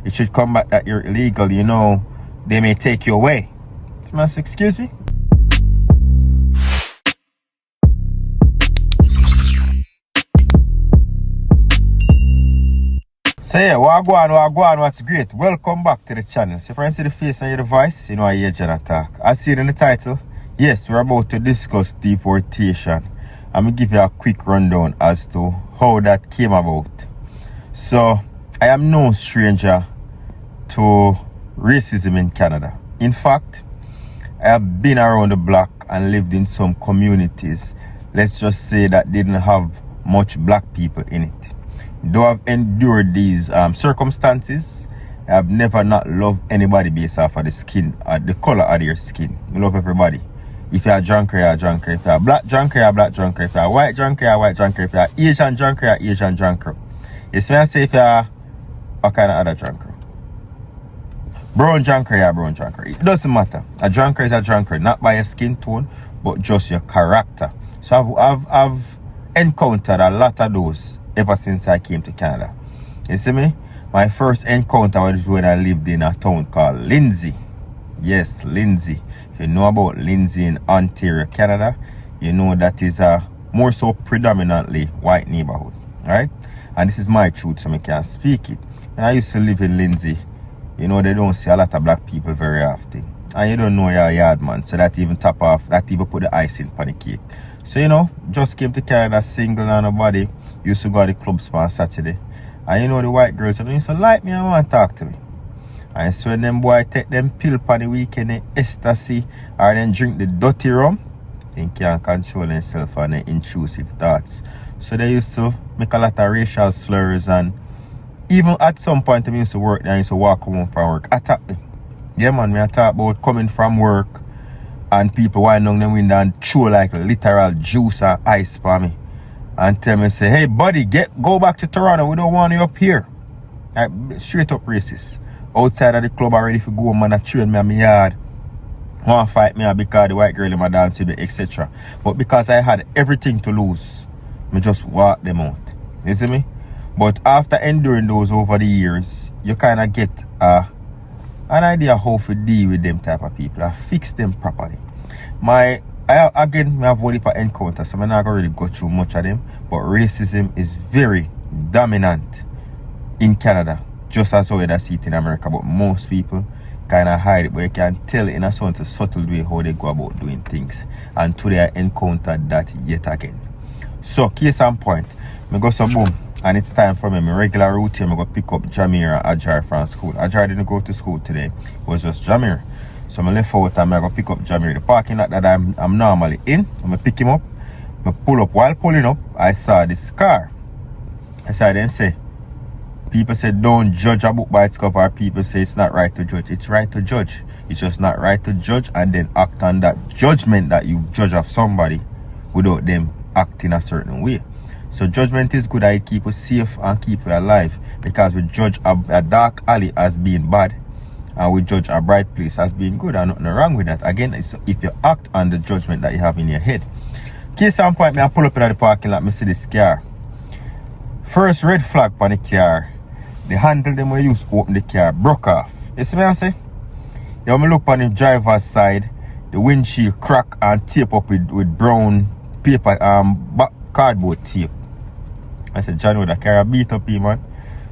it should come back that you're illegal, you know, they may take you away. So I say, excuse me? So yeah, wagwan, what's great? Welcome back to the channel. So if I see the face and hear the voice, you know I hear John attack. I see it in the title. Yes, we're about to discuss deportation. I'm going to give you a quick rundown as to how that came about. So, I am no stranger to racism in Canada. In fact, I have been around the block and lived in some communities, let's just say, that didn't have much black people in it. Though I've endured these circumstances, I have never not loved anybody based off of the skin, the color of their skin. I love everybody. If you're a drunker, you're a drunker. If you're a black drunker, you're a black drunker. If you're a white drunker, you're a white drunker. If you're an Asian drunker, you're an Asian drunker. You see me I say if you're a kind of other drunker. Brown drunker, you're a brown drunker. It doesn't matter. A drunker is a drunker, not by your skin tone, but just your character. So I've encountered a lot of those ever since I came to Canada. You see me? My first encounter was when I lived in a town called Lindsay. Yes, Lindsay. If you know about Lindsay in Ontario, Canada, you know that is a more so predominantly white neighborhood, right? And this is my truth, so I can speak it. When I used to live in Lindsay, you know, they don't see a lot of black people very often. And you don't know you're a yard man, so that even top off, that even put the icing on the cake. So, you know, just came to Canada single and nobody. Used to go to the clubs on Saturday. And you know the white girls, they used to like me and want to talk to me. And so when them boy take them pill on the weekend, they ecstasy, or then drink the dirty rum, they can't control themselves and their intrusive thoughts. So they used to make a lot of racial slurs, and even at some point they used to work there, I used to walk home from work. Attack me. Yeah man, I talk about coming from work and people wind down them window and throw like literal juice and ice for me. And tell me, say, hey buddy, go back to Toronto, we don't want you up here. Like, straight up racist. Outside of the club already for go man, I train me in my yard. Want to fight me because the white girl in my dance with me, etc. But because I had everything to lose, I just walk them out. You see me? But after enduring those over the years, you kind of get an idea how to deal with them type of people. I fix them properly. I have only for encounter, so I'm not going to really go through much of them. But racism is very dominant in Canada, just as how you see it in America. But most people kind of hide it, but you can tell in a sort of subtle way how they go about doing things. And today I encountered that yet again. So, case and point, I go some boom, and it's time for me. My regular routine, I go pick up Jamir and Adrian from school. Adrian didn't go to school today, it was just Jamir. So I left out and I go pick up Jamir. The parking lot that I'm normally in, I'm gonna pick him up. I pull up. While pulling up, I saw this car. I saw them say, people say don't judge a book by its cover. People say it's not right to judge. It's right to judge. It's just not right to judge and then act on that judgment that you judge of somebody without them acting a certain way. So judgment is good. I keep you safe and keep you alive, because we judge a dark alley as being bad, and we judge a bright place as being good, and nothing wrong with that. Again, it's if you act on the judgment that you have in your head. Case and point, I pull up in the parking lot, I see this car. First red flag on the car, the handle them we use to open the car broke off. You see me I say? You want me look on the driver's side, the windshield crack and tape up with brown paper, cardboard tape. I said, John, would I car beat up him, man?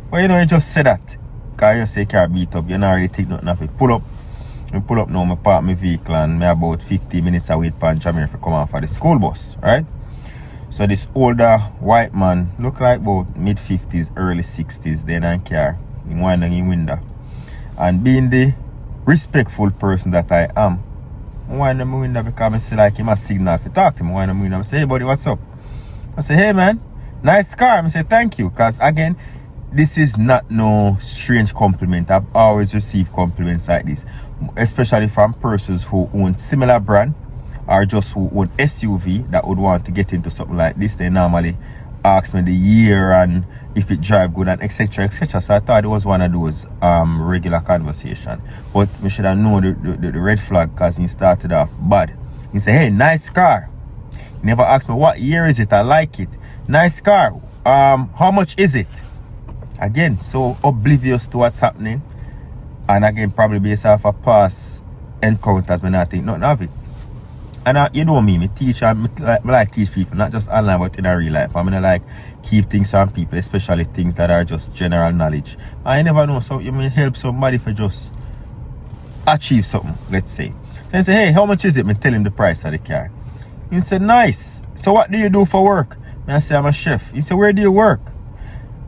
But you know, you just say that. Because you say car beat up, you not really take nothing of it. Pull up. I pull up now, I park my vehicle and me about 50 minutes away for Jamaica to come out for the school bus, right? So this older white man, look like about mid-50s, early 60s, then in car, he wind down in window. And being the respectful person that I am, I wind down my window because I see like him a signal to talk to him. I wind down my window, I say, hey buddy, what's up? I say, hey man, nice car. I say, thank you. Because again, this is not no strange compliment. I've always received compliments like this, especially from persons who own similar brand or just who own SUV that would want to get into something like this. They normally ask me the year and if it drive good and etc, etc. So I thought it was one of those regular conversation. But we should have known the red flag, because he started off bad. He said, hey, nice car. He never asked me what year is it. I like it. Nice car. How much is it? Again, so oblivious to what's happening. And again, probably based off of past encounters, but not think nothing of it. And you know me teach, I like teach people, not just online, but in a real life. I'm gonna like keep things on people, especially things that are just general knowledge. I never know, so you may help somebody for just achieve something, let's say. So I say, hey, how much is it? I tell him the price of the car. He said, nice. So what do you do for work? I say, I'm a chef. He said, where do you work?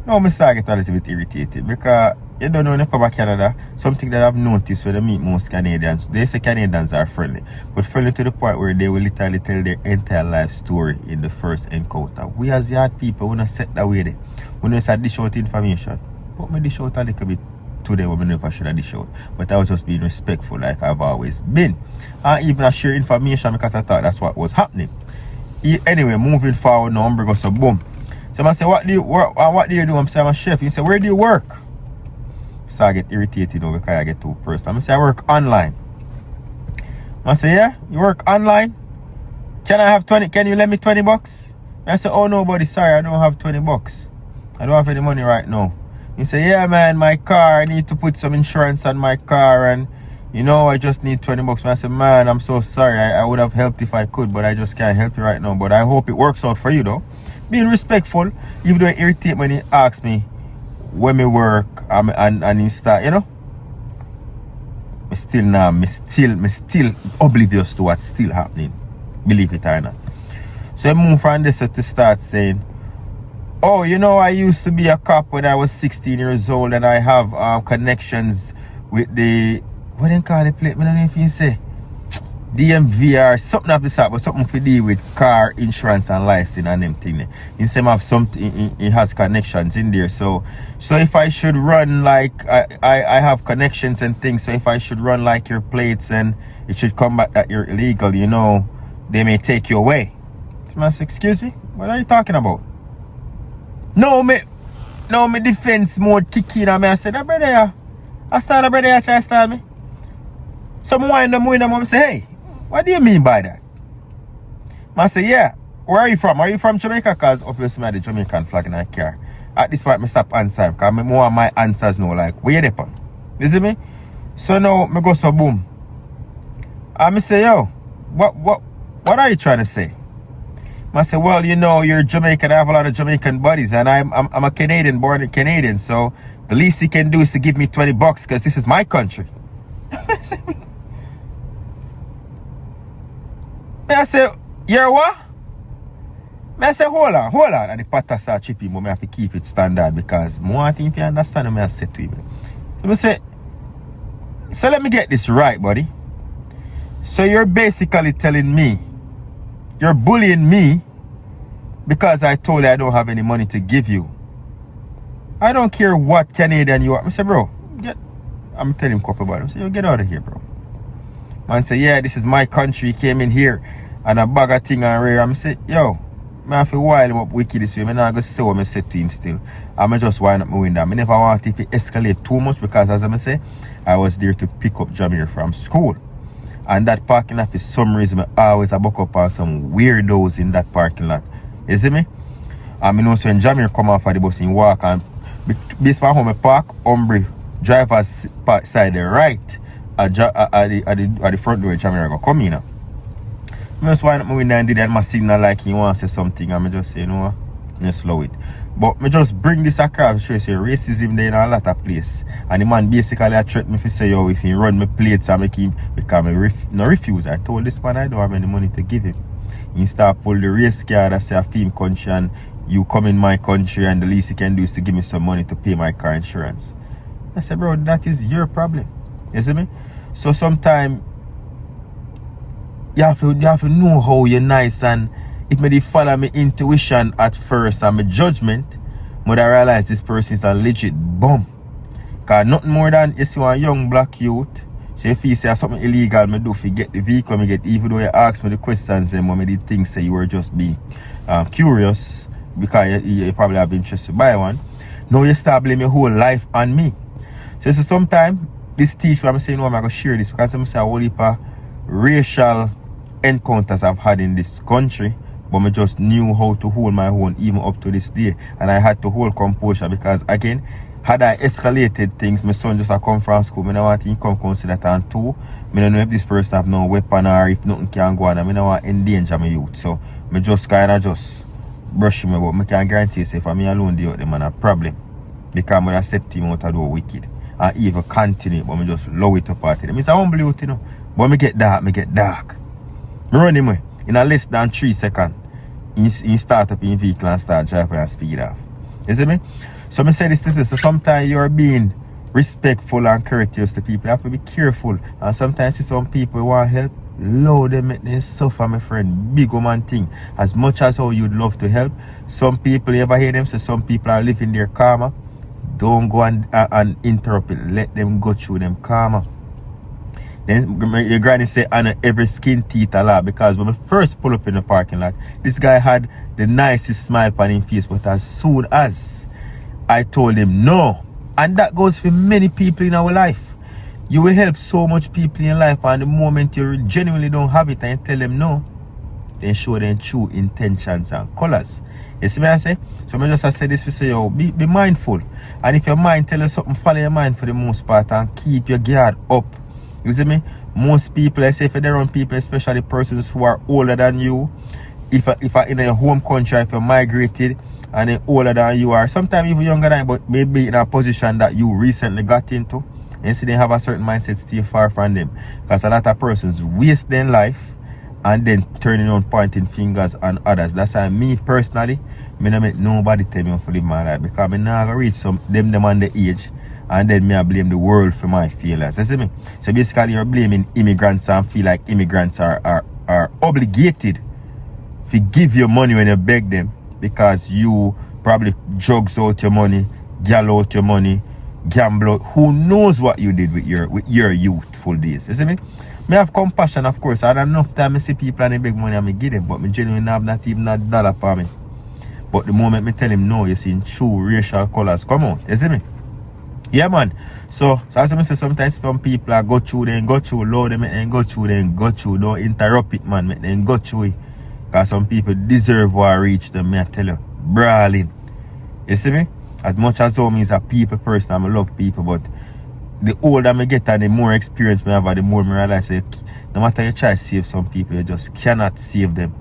No, I start get a little bit irritated because you don't know when you come to Canada, something that I've noticed when I meet most Canadians, they say Canadians are friendly, but friendly to the point where they will literally tell their entire life story in the first encounter. We as yard people, we don't set that way there. We don't say dish out information. But me dish out a little bit today when I never should have dish out. But I was just being respectful like I've always been. And even I share information because I thought that's what was happening. Anyway, moving forward now, I'm bring us a boom. So I say, what do you work? What do you do? I'm saying I'm a chef. He said, where do you work? So I get irritated now because I get too personal. I say, I work online. I say, yeah, you work online? Can I have 20? Can you lend me 20 bucks? I say, oh no, buddy, sorry, I don't have 20 bucks. I don't have any money right now. He say, yeah, man, my car, I need to put some insurance on my car and, you know, I just need 20 bucks. I said, man, I'm so sorry. I would have helped if I could, but I just can't help you right now. But I hope it works out for you, though. Being respectful, even though it irritates when he asks me when me work and he start, you know, me still oblivious to what's still happening, believe it or not. So I move from this to start saying, oh, you know, I used to be a cop when I was 16 years old and I have connections with the, what do you call the plate? I don't know if you say DMV or something of the sort, but something to do with car insurance and licensing and them thing. In some of something, it has connections in there. So if I should run like I have connections and things. So if I should run like your plates and it should come back that you're illegal, you know, they may take you away. So I say, excuse me, what are you talking about? No, me defense mode kick in and I said, that brother, yeah. I start a brother, you try to start me. So I wind them and say, hey, what do you mean by that? I say, yeah, where are you from? Are you from Jamaica? Because obviously I have the Jamaican flag in my car. At this point, I stop answering because more of my answers now, like, where you Deport? You see me? So now, I go so boom. And I say, yo, what are you trying to say? I say, well, you know, you're Jamaican. I have a lot of Jamaican buddies, and I'm a Canadian, born in Canadian. So the least you can do is to give me 20 bucks because this is my country. I say, you're what? I say, hold on. And the patas are chippy, but I have to keep it standard because more thing if you understand what I say to him. So I say, so let me get this right, buddy. So you're basically telling me, you're bullying me because I told you I don't have any money to give you. I don't care what Canadian you are. I say, bro, I'm telling him couple about him. I say, yo, get out of here, bro. Man say, yeah, this is my country. He came in here and a bag of thing and rare. I say, yo, I have to wild him up wicked this way. I'm not going to say what I said to him still. I'm just wind up my window. I never want it to escalate too much because, as I say, I was there to pick up Jamir from school. And that parking lot, for some reason, I always buck up on some weirdos in that parking lot. You see me? I know so when Jamir come off of the bus, he walk and based on how I park, Ombre, driver's side the right. At the front door, Jamaica go come in. I just wind up my window and did that my signal like he wants to say something. And I just say, you know what, just slow it. But me just bring this across to show you racism there in a lot of places. And the man basically threatened me to say, yo, if he run my plates and make him become no refuse. I told this man I don't have any money to give him. He start pull the race card and say a film country and you come in my country and the least he can do is to give me some money to pay my car insurance. I said, bro, that is your problem. You see me? So sometimes you have to know how you're nice, and it may follow my intuition at first and my judgment, but I realize this person is a legit bum. Cause nothing more than you see one young black youth. So if you say something illegal, me do if get the vehicle, me get, even though you ask me the questions and me did things say you were just being curious because you probably have interest to buy one. Now you start blaming your whole life on me. So sometimes this teach me, I'm saying, no, I'm going to share this because I'm saying a whole heap of racial encounters I've had in this country, but I just knew how to hold my own even up to this day. And I had to hold composure because, again, had I escalated things, my son just a come from school. I don't want him come consider that. And two, I don't know if this person have no weapon or if nothing can go on. I don't want to endanger my youth. So I just kind of just brush him about. I can guarantee you, if I'm alone, the man a problem. Because I step him out of the wicked. And even continue, but I just low it up at it. It's a humble youth, you know. But I get dark. I run him away. In a less than 3 seconds, he start up in vehicle and start driving and speed off. You see me? So I say this to say, so sometimes you're being respectful and courteous to people. You have to be careful. And sometimes see some people want help, load them, make them suffer, my friend. Big woman thing. As much as how you'd love to help, some people, you ever hear them say some people are living their karma? Don't go and interrupt it. Let them go through them karma. Then your granny say, honor every skin teeth a lot, because when we first pull up in the parking lot, this guy had the nicest smile on his face, but as soon as I told him no, and that goes for many people in our life. You will help so much people in your life, and the moment you genuinely don't have it and you tell them no, then show them true intentions and colors. You see what I say? So I just say this to say, yo, be mindful. And if your mind tell you something, follow your mind for the most part and keep your guard up. You see me? Most people, I say, if they're around people, especially persons who are older than you, if in your home country, if you're migrated and they're older than you are, sometimes even younger than you, but maybe in a position that you recently got into, and so they have a certain mindset, stay far from them. Because a lot of persons waste their life and then turning on pointing fingers on others. That's why me personally, I don't make nobody tell me how to live my life, because I'm not going to reach them on the age. And then I blame the world for my failures. You see me? So basically you're blaming immigrants and feel like immigrants are obligated to give you money when you beg them, because you probably drugs out your money, gal out your money, gamble out. Who knows what you did with your youthful days. You see me? I have compassion, of course. I had enough time I see people and they beg money and I give them, but I genuinely have not even a dollar for me. But the moment I tell him no, you see true racial colors come out. You see me? Yeah, man. So as I say, sometimes some people are go through, load them, and go through. Don't interrupt it, man. Make them go through it. Because some people deserve what reach them, I tell you. Brawling. You see me? As much as home is a people person, I love people, but the older I get and the more experience I have, the more I realize that no matter you try to save some people, you just cannot save them.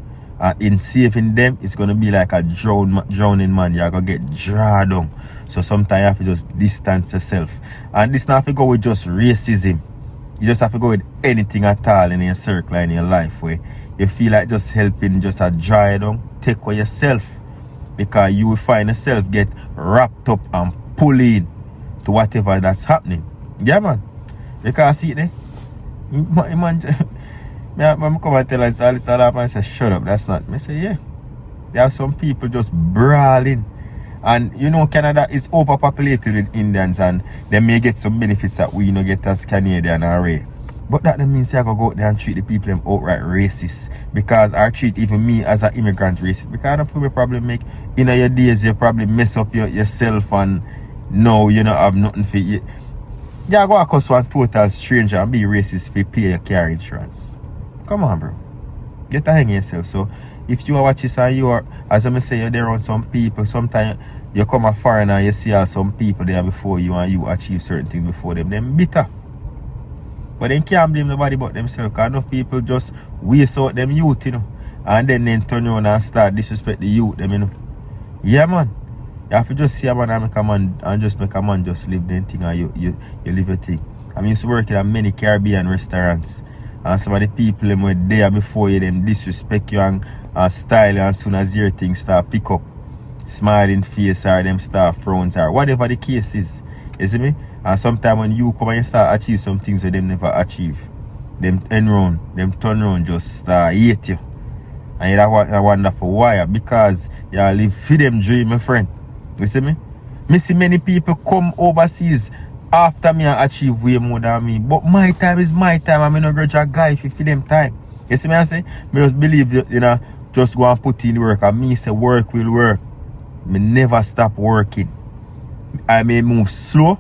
In saving them, it's going to be like a drowning man. You're going to get dragged down. So sometimes you have to just distance yourself. And this not have to go with just racism. You just have to go with anything at all in your circle in your life where you feel like just helping just a dry down. Take for yourself. Because you will find yourself get wrapped up and pulled in to whatever that's happening. Yeah, man. You can't see it there. Man, I come and tell us all this other and say, shut up, that's not me. I say, yeah. There are some people just brawling. And you know, Canada is overpopulated with Indians and they may get some benefits that we get as Canadian array. But that means I go out there and treat the people them outright racist. Because I treat even me as an immigrant racist. Because I don't feel we probably make in your days you probably mess up yourself and no, you don't have nothing for you. You go across one total stranger and be racist for pay your car insurance. Come on, bro. Get a hang of yourself. So if you are watching this and you are, as I say, you're there around some people, sometimes you come a foreigner and you see some people there before you and you achieve certain things before them. Them bitter. But they can't blame nobody but themselves. Because enough people just waste out them youth, and then turn around and start disrespect the youth, them, Yeah, man. You have to just see a man and make a man and just make a man just live the thing and you live your thing. I used to work in many Caribbean restaurants. And some of the people them were there before you, them disrespect you and style you, and as soon as your things start pick up, smiling face or them start frowns or whatever the case is. You see me? And sometimes when you come and you start achieve some things that them never achieve, them turn around just start hate you. And you wonder for why? Because you live for them dream, my friend. You see me? Me see many people come overseas after me and achieve way more than me. But my time is my time. I'm not grudge a guy if you feel them time. You see me I say? Me just believe just go and put in work. And me say work will work. Me never stop working. I may move slow,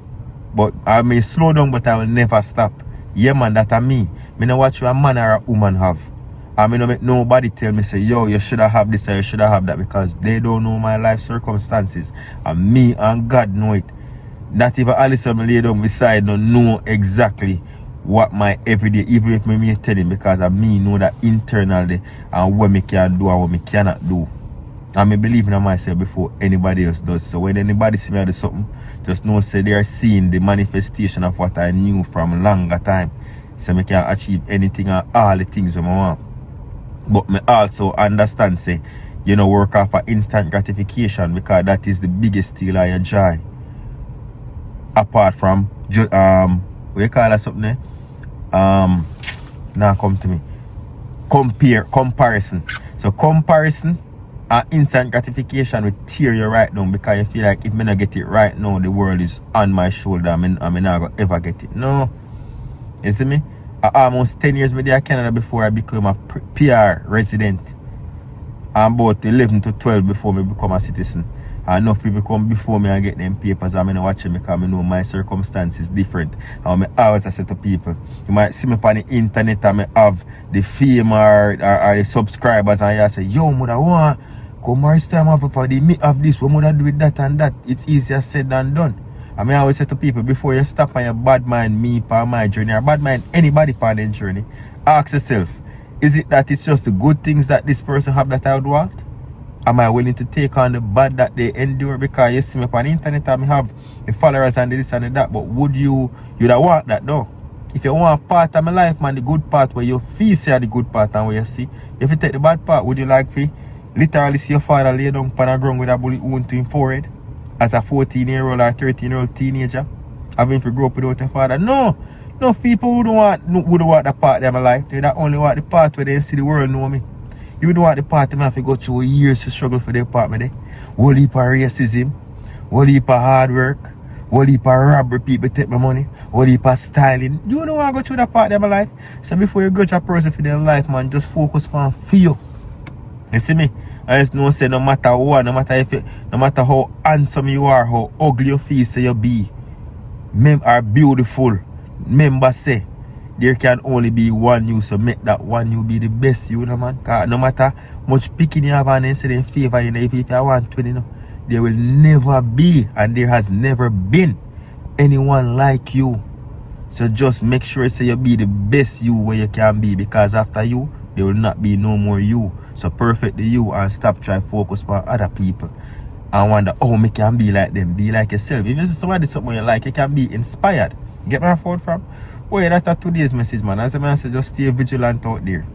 but I may slow down, but I will never stop. Yeah, man, that's me. Me not watch what a man or a woman have. I mean, don't make nobody tell me, say, yo, you should have this or you should have that, because they don't know my life circumstances. And me and God know it. Not even Alison me lay down beside no know exactly what my everyday, even if me tell him, because I me know that internally and what me can do and what me cannot do. And me believe in myself before anybody else does. So when anybody see me do something, just know say they are seeing the manifestation of what I knew from longer time. So me can achieve anything and all the things I want. But me also understand say, you know, work off for instant gratification, because that is the biggest steal of your joy. Apart from what you call that something there? Now come to me. Comparison. So comparison and instant gratification will tear you right now, because you feel like if me not get it right now, the world is on my shoulder and me not gonna ever get it. No. You see me? Almost 10 years me there in Canada before I became a PR resident. I'm about 11 to 12 before me become a citizen. And enough people come before me and get them papers, and I'm not watching because I know my circumstances different. And I always say to people, you might see me on the internet and I have the fame or the subscribers, and you say, yo, mother, want come more time for the meet of this, what mother do with that and that. It's easier said than done. I mean, I always say to people, before you stop on your bad mind me on my journey, or bad mind anybody on their journey, ask yourself, is it that it's just the good things that this person have that I would want? Am I willing to take on the bad that they endure? Because you see me on the internet and I have the followers and this and that, but would you don't want that though? If you want part of my life, man, the good part where you feel say the good part and where you see, if you take the bad part, would you like to literally see your father lay down on a ground with a bullet wound to him forehead as a 14-year-old or 13-year-old teenager, having to grow up without a father? No. No, people wouldn't want that part of my life. They only want the part where they see the world know me. You don't want the part of me have to go through years to struggle for the part of me. Whole heap of racism, whole heap of hard work, whole heap of robbery, people take my money, whole heap of styling. You don't want to go through that part of my life. So before you judge a person for their life, man, just focus on feel. You see me? I just know say no matter what, no matter how handsome you are, how ugly you feel say you be, are beautiful. Remember say there can only be one you, so make that one you be the best you, know, man. Cause no matter much picking you have and they say they favor you, if you want 20, you know, there will never be and there has never been anyone like you. So just make sure say you be the best you where you can be, because after you there will not be no more you. So perfect the you and stop trying to focus on other people and wonder, oh, me can be like them. Be like yourself. If you see somebody something you like, you can be inspired. Get my phone from? Oh yeah, that's today's message, man. As a man say, just stay vigilant out there.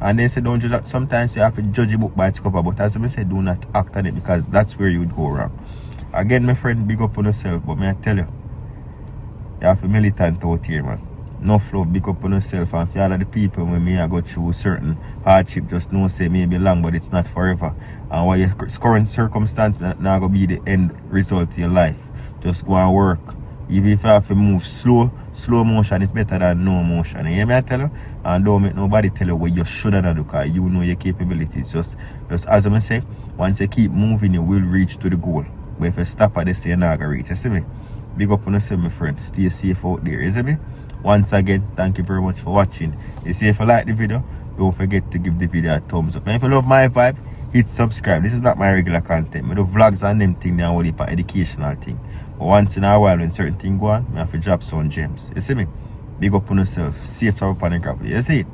And they say don't judge. Sometimes you have to judge a book by its cover, but as I say, do not act on it, because that's where you would go wrong. Again, my friend, big up on yourself, but may I tell you, you have to militant out here, man. No flow, big up on yourself, and for all of the people when me I go through certain hardship, just know say maybe long, but it's not forever. And while your current circumstance not gonna be the end result of your life. Just go and work. Even if you have to move slow motion is better than no motion. You hear me I tell you? And don't make nobody tell you what you should not do, because you know your capabilities. Just as I say, once you keep moving, you will reach to the goal. But if you stop at this, you're not gonna reach. You see me? Big up on yourself, my friend. Stay safe out there. You see me? Once again, thank you very much for watching. You see, if you like the video, don't forget to give the video a thumbs up. And if you love my vibe, hit subscribe. This is not my regular content. I do vlogs and them things, they are only for educational thing. But once in a while, when certain things go on, I have to drop some gems. You see me? Big up on yourself. Safe travel upon the gravel. You see it?